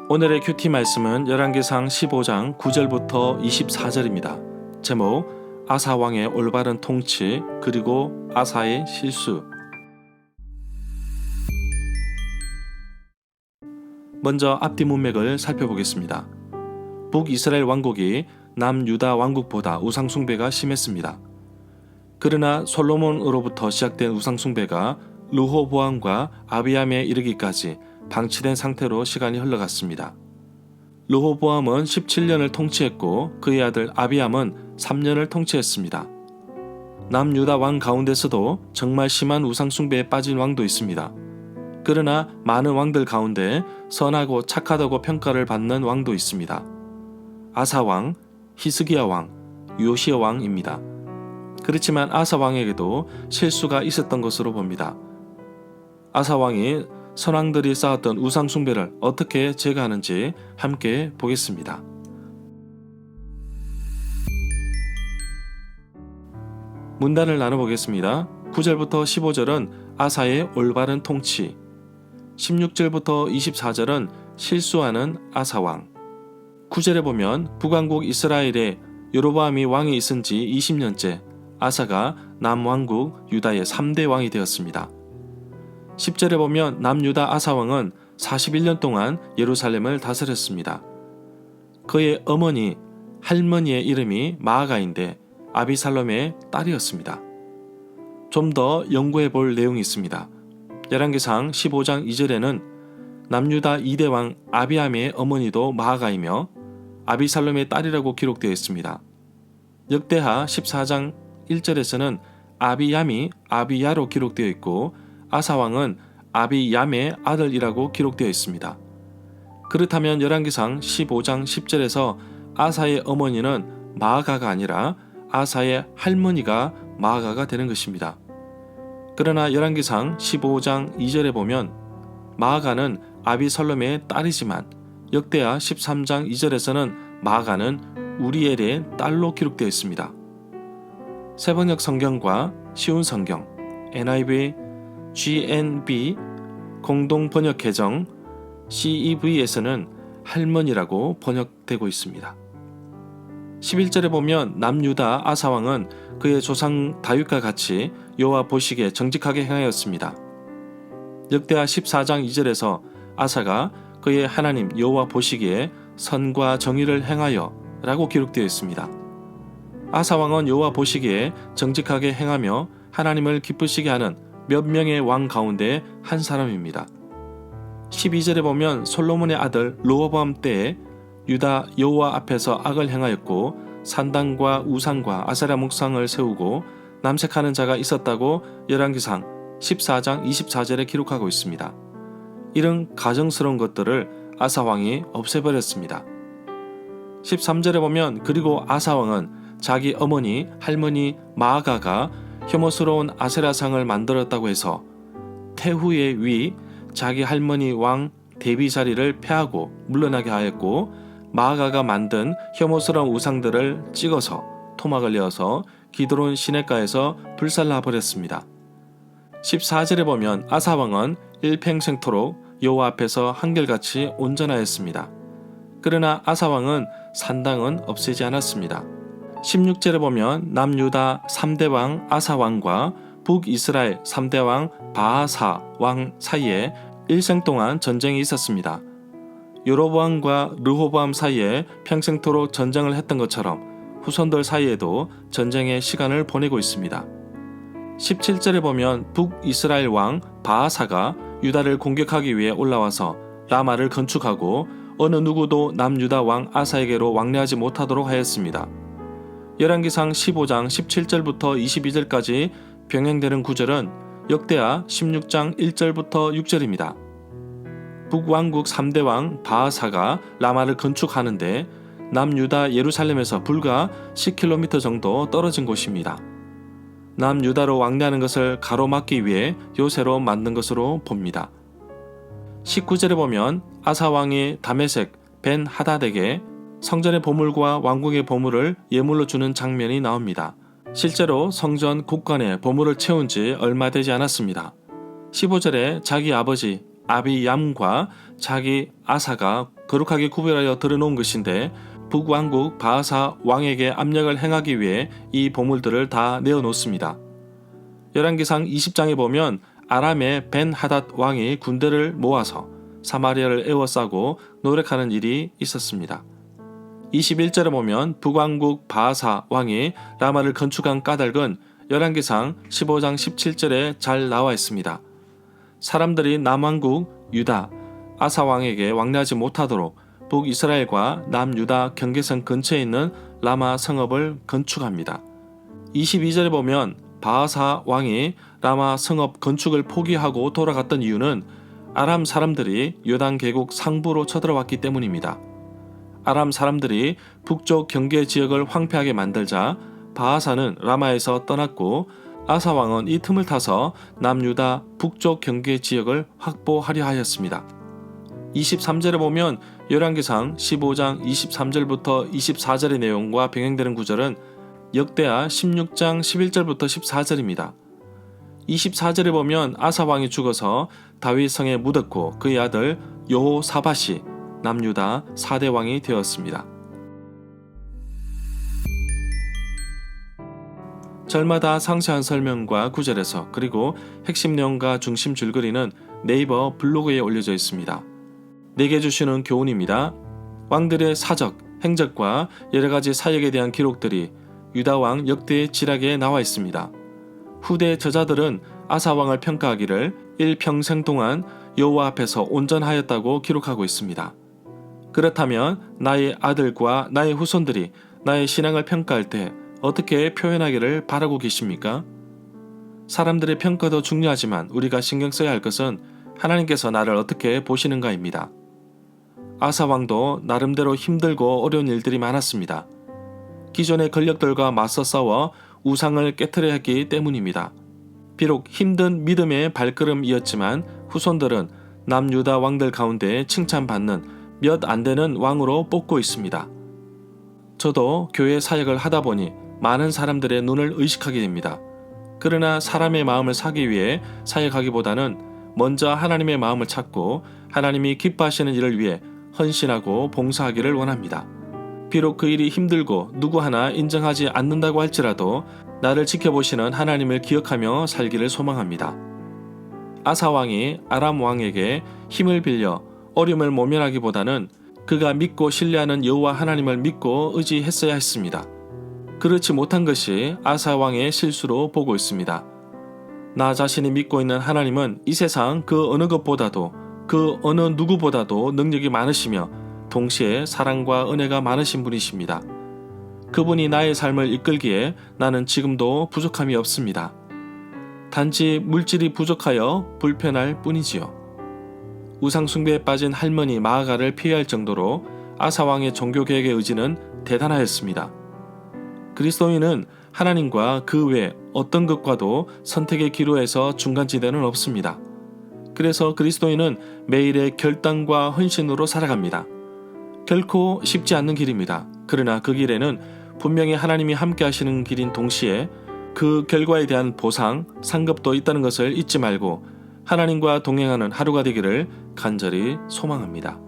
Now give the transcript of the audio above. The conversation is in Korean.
오늘의 큐티 말씀은 열왕기상 15장 9절부터 24절입니다. 제목 아사 왕의 올바른 통치 그리고 아사의 실수. 먼저 앞뒤 문맥을 살펴보겠습니다. 북이스라엘 왕국이 남유다 왕국보다 우상숭배가 심했습니다. 그러나 솔로몬으로부터 시작된 우상숭배가 르호보암과 아비암에 이르기까지 방치된 상태로 시간이 흘러갔습니다. 르호보암은 17년을 통치했고 그의 아들 아비암은 3년을 통치했습니다. 남유다 왕 가운데서도 정말 심한 우상숭배에 빠진 왕도 있습니다. 그러나 많은 왕들 가운데 선하고 착하다고 평가를 받는 왕도 있습니다. 아사 왕, 히스기야 왕, 요시야 왕입니다. 그렇지만 아사 왕에게도 실수가 있었던 것으로 봅니다. 아사 왕이 선왕들이 쌓았던 우상 숭배를 어떻게 제거하는지 함께 보겠습니다. 문단을 나눠보겠습니다. 9절부터 15절은 아사의 올바른 통치, 16절부터 24절은 실수하는 아사 왕. 9절에 보면 북왕국 이스라엘에 여로보암이 왕이 있은 지 20년째 아사가 남왕국 유다의 3대 왕이 되었습니다. 10절에 보면 남유다 아사왕은 41년 동안 예루살렘을 다스렸습니다. 그의 어머니, 할머니의 이름이 마아가인데 아비살롬의 딸이었습니다. 좀 더 연구해 볼 내용이 있습니다. 열왕기상 15장 2절에는 남유다 2대 왕 아비암의 어머니도 마아가이며 아비살롬의 딸이라고 기록되어 있습니다. 역대하 14장 1절에서는 아비얌이 아비야로 기록되어 있고 아사왕은 아비얌의 아들이라고 기록되어 있습니다. 그렇다면 열왕기상 15장 10절에서 아사의 어머니는 마아가가 아니라 아사의 할머니가 마아가가 되는 것입니다. 그러나 열왕기상 15장 2절에 보면 마아가는 아비살롬의 딸이지만 역대하 13장 2절에서는 마아가는 우리엘의 딸로 기록되어 있습니다. 세번역 성경과 쉬운 성경, NIV, GNB, 공동 번역 개정, CEV에서는 할머니라고 번역되고 있습니다. 11절에 보면 남유다 아사왕은 그의 조상 다윗과 같이 여호와 보시기에 정직하게 행하였습니다. 역대하 14장 2절에서 아사가 그의 하나님 여호와 보시기에 선과 정의를 행하여 라고 기록되어 있습니다. 아사왕은 여호와 보시기에 정직하게 행하며 하나님을 기쁘시게 하는 몇 명의 왕 가운데 한 사람입니다. 12절에 보면 솔로몬의 아들 르호보암 때에 유다 여호와 앞에서 악을 행하였고 산당과 우상과 아세라 목상을 세우고 남색하는 자가 있었다고 열왕기상 14장 24절에 기록하고 있습니다. 이런 가정스러운 것들을 아사왕이 없애버렸습니다. 13절에 보면 그리고 아사왕은 자기 어머니 할머니 마아가가 혐오스러운 아세라상을 만들었다고 해서 태후의 위 자기 할머니 왕 데비 자리를 폐하고 물러나게 하였고 마아가가 만든 혐오스러운 우상들을 찍어서 토막을 내어서 기드론 시냇가에서 불살라 버렸습니다. 14절에 보면 아사왕은 일평생토록 여호와 앞에서 한결같이 온전하였습니다. 그러나 아사왕은 산당은 없애지 않았습니다. 16절에 보면 남유다 3대 왕 아사왕과 북이스라엘 3대 왕 바아사 왕 사이에 일생 동안 전쟁이 있었습니다. 여로보암과 르호보암 사이에 평생토록 전쟁을 했던 것처럼 후손들 사이에도 전쟁의 시간을 보내고 있습니다. 17절에 보면 북이스라엘 왕 바아사가 유다를 공격하기 위해 올라와서 라마를 건축하고 어느 누구도 남유다 왕 아사에게로 왕래하지 못하도록 하였습니다. 열왕기상 15장 17절부터 22절까지 병행되는 구절은 역대하 16장 1절부터 6절입니다. 북왕국 3대 왕 바아사가 라마를 건축하는데 남유다 예루살렘에서 불과 10km 정도 떨어진 곳입니다. 남유다로 왕래하는 것을 가로막기 위해 요새로 만든 것으로 봅니다. 19절에 보면 아사왕이 다메섹 벤 하닷에게 성전의 보물과 왕궁의 보물을 예물로 주는 장면이 나옵니다. 실제로 성전 국관에 보물을 채운 지 얼마 되지 않았습니다. 15절에 자기 아버지 아비얌과 자기 아사가 거룩하게 구별하여 드러놓은 것인데 북왕국 바하사 왕에게 압력을 행하기 위해 이 보물들을 다 내어놓습니다. 열왕기상 20장에 보면 아람의 벤하닷 왕이 군대를 모아서 사마리아를 에워싸고 노력하는 일이 있었습니다. 21절에 보면 북왕국 바하사 왕이 라마를 건축한 까닭은 열왕기상 15장 17절에 잘 나와 있습니다. 사람들이 남왕국 유다 아사 왕에게 왕래하지 못하도록 북이스라엘과 남유다 경계선 근처에 있는 라마 성읍을 건축합니다. 22절에 보면 바하사 왕이 라마 성읍 건축을 포기하고 돌아갔던 이유는 아람 사람들이 요단 계곡 상부로 쳐들어왔기 때문입니다. 아람 사람들이 북쪽 경계 지역을 황폐하게 만들자 바하사는 라마에서 떠났고 아사 왕은 이 틈을 타서 남유다 북쪽 경계 지역을 확보하려 하였습니다. 23절에 보면 열왕기상 15장 23절부터 24절의 내용과 병행되는 구절은 역대하 16장 11절부터 14절입니다. 24절에 보면 아사 왕이 죽어서 다윗 성에 묻었고 그의 아들 여호사밧이 남유다 4대 왕이 되었습니다. 절마다 상세한 설명과 구절에서 그리고 핵심 내용과 중심 줄거리는 네이버 블로그에 올려져 있습니다. 내게 주시는 교훈입니다. 왕들의 사적, 행적과 여러가지 사역에 대한 기록들이 유다왕 역대 지략에 나와 있습니다. 후대 저자들은 아사왕을 평가하기를 일평생 동안 여호와 앞에서 온전하였다고 기록하고 있습니다. 그렇다면 나의 아들과 나의 후손들이 나의 신앙을 평가할 때 어떻게 표현하기를 바라고 계십니까? 사람들의 평가도 중요하지만 우리가 신경 써야 할 것은 하나님께서 나를 어떻게 보시는가입니다. 아사왕도 나름대로 힘들고 어려운 일들이 많았습니다. 기존의 권력들과 맞서 싸워 우상을 깨트려야 했기 때문입니다. 비록 힘든 믿음의 발걸음이었지만 후손들은 남유다 왕들 가운데 칭찬받는 몇 안 되는 왕으로 뽑고 있습니다. 저도 교회 사역을 하다 보니 많은 사람들의 눈을 의식하게 됩니다. 그러나 사람의 마음을 사기 위해 사역하기보다는 먼저 하나님의 마음을 찾고 하나님이 기뻐하시는 일을 위해 헌신하고 봉사하기를 원합니다. 비록 그 일이 힘들고 누구 하나 인정하지 않는다고 할지라도 나를 지켜보시는 하나님을 기억하며 살기를 소망합니다. 아사 왕이 아람 왕에게 힘을 빌려 어려움을 모면하기보다는 그가 믿고 신뢰하는 여호와 하나님을 믿고 의지했어야 했습니다. 그렇지 못한 것이 아사 왕의 실수로 보고 있습니다. 나 자신이 믿고 있는 하나님은 이 세상 그 어느 것보다도 그 어느 누구보다도 능력이 많으시며 동시에 사랑과 은혜가 많으신 분이십니다. 그분이 나의 삶을 이끌기에 나는 지금도 부족함이 없습니다. 단지 물질이 부족하여 불편할 뿐이지요. 우상숭배에 빠진 할머니 마아가를 피할 정도로 아사왕의 종교개혁의 의지는 대단하였습니다. 그리스도인은 하나님과 그 외 어떤 것과도 선택의 기로에서 중간지대는 없습니다. 그래서 그리스도인은 매일의 결단과 헌신으로 살아갑니다. 결코 쉽지 않는 길입니다. 그러나 그 길에는 분명히 하나님이 함께 하시는 길인 동시에 그 결과에 대한 보상, 상급도 있다는 것을 잊지 말고 하나님과 동행하는 하루가 되기를 간절히 소망합니다.